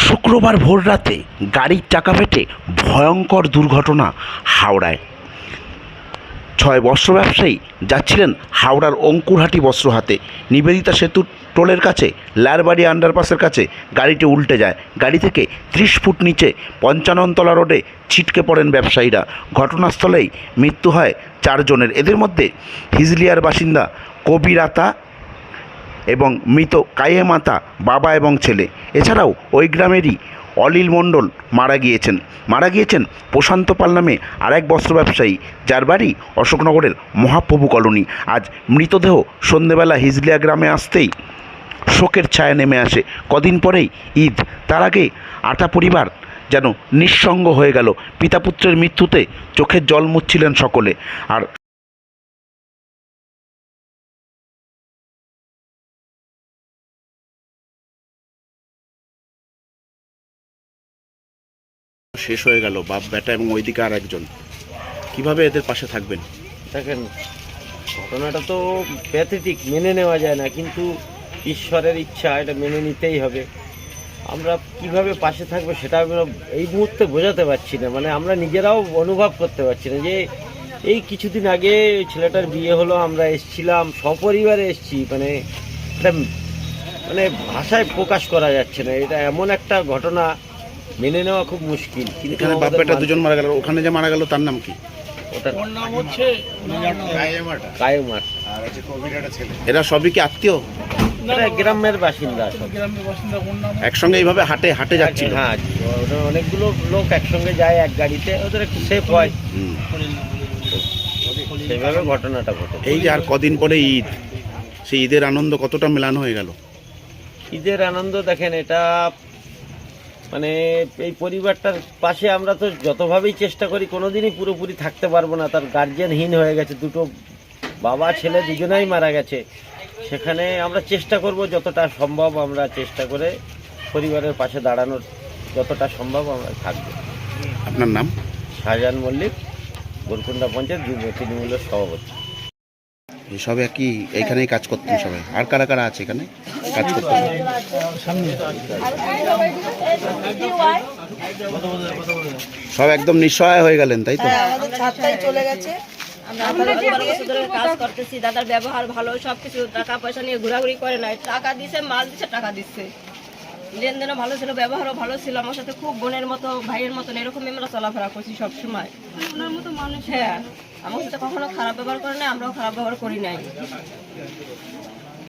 শুক্রবার ভোররাতে গাড়ির চাকা ফেটে ভয়ঙ্কর দুর্ঘটনা হাওড়ায়। 6 বস্ত্র ব্যবসায়ী যাচ্ছিলেন হাওড়ার অঙ্কুরহাটি বস্ত্র হাতে। নিবেদিতা সেতু টোলের কাছে লারবাড়ি আন্ডারপাসের কাছে গাড়িটি উল্টে যায়। গাড়ি থেকে 30 ফুট নিচে 55 তলা রোডে ছিটকে পড়েন ব্যবসায়ীরা। ঘটনাস্থলেই মৃত্যু হয় 4 জনের। এদের মধ্যে হিজলিয়ার বাসিন্দা কবিরাতা এবং মৃত কায়েমাতা বাবা এবং ছেলে। এছাড়াও ওই গ্রামেরই অলিল মণ্ডল মারা গিয়েছেন প্রশান্ত পাল নামে আরেক বস্ত্র ব্যবসায়ী, যার বাড়ি অশোকনগরের মহাপ্রভু কলোনি। আজ মৃতদেহ সন্ধেবেলা হিজলিয়া গ্রামে আসতেই শোকের ছায়া নেমে আসে। কদিন পরেই ঈদ, তার আগে আটা পরিবার যেন নিঃসঙ্গ হয়ে গেল। পিতা পুত্রের মৃত্যুতে চোখের জল মুছছিলেন সকলে। আর শেষ হয়ে গেল, বাপ বেটা এবং ওইদিকে আর একজন। কিভাবে এদের পাশে থাকবেন? দেখেন, ঘটনাটা তো প্যাথেটিক, মেনে নেওয়া যায় না, কিন্তু ঈশ্বরের ইচ্ছা, এটা মেনে নিতেই হবে। আমরা কিভাবে পাশে থাকবো সেটা আমরা এই মুহূর্তে বোঝাতে পারছি না। মানে আমরা নিজেরাও অনুভব করতে পারছি না যে এই কিছুদিন আগে ছেলেটার বিয়ে হলো, আমরা এসছিলাম, সপরিবারে এসছি। মানে এটা মানে ভাষায় প্রকাশ করা যাচ্ছে না। এটা এমন একটা ঘটনা, মেনে নেওয়া খুব মুশকিল। কিন্তু এখানে বাপ বেটা দুজন মারা গেল, ওখানে যে মারা গেল তার নাম কি? ওটার নাম হচ্ছে কায়েমার। এরা সবই কি আত্মীয়? গ্রামের বাসিন্দা, একসঙ্গে এইভাবে হাটে যাচ্ছিল। হ্যাঁ, অনেকগুলো লোক একসঙ্গে যায় এক গাড়িতে, ওদের একটু সেফ হয়, সেইভাবে ঘটনাটা ঘটে। এই যে আর কদিন পরে ঈদ, সেই ঈদের আনন্দ কতটা মেলানো হয়ে গেল? ঈদের আনন্দ দেখেন, এটা মানে এই পরিবারটার পাশে আমরা তো যতভাবেই চেষ্টা করি কোনোদিনই পুরোপুরি থাকতে পারবো না। তার গার্জিয়ানহীন হয়ে গেছে, দুটো বাবা ছেলে দুজনেই মারা গেছে। সেখানে আমরা চেষ্টা করব যতটা সম্ভব, আমরা চেষ্টা করে পরিবারের পাশে দাঁড়ানোর যতটা সম্ভব আমরা থাকবো। আপনার নাম? শাহজাহান মল্লিক, গোলকুন্ডা পঞ্চায়েত যুব তৃণমূলের সভাপতি। সব একই এইখানেই কাজ করতেন সবাই? আর কারা কারা আছে এখানে কাজ করতেন? সব একদম নিঃসহায় হয়ে গেলেন, তাই তো? চলে গেছে। কাজ করতেছি, দাদার ব্যবহার ভালো, সবকিছু টাকা পয়সা নিয়ে ঘোরাঘুরি করে নাই, টাকা দিছে, মাল দিছে, টাকা দিচ্ছে, লেনদেনও ভালো ছিল, ব্যবহারও ভালো ছিল। আমার সাথে খুব বোনের মতো, ভাইয়ের মতন এরকম আমরা চলাফেরা করছি সব সময়। ওনার মতো মানুষ, হ্যাঁ, আমার সাথে কখনো খারাপ ব্যবহার করে নাই, আমরাও খারাপ ব্যবহার করি নাই।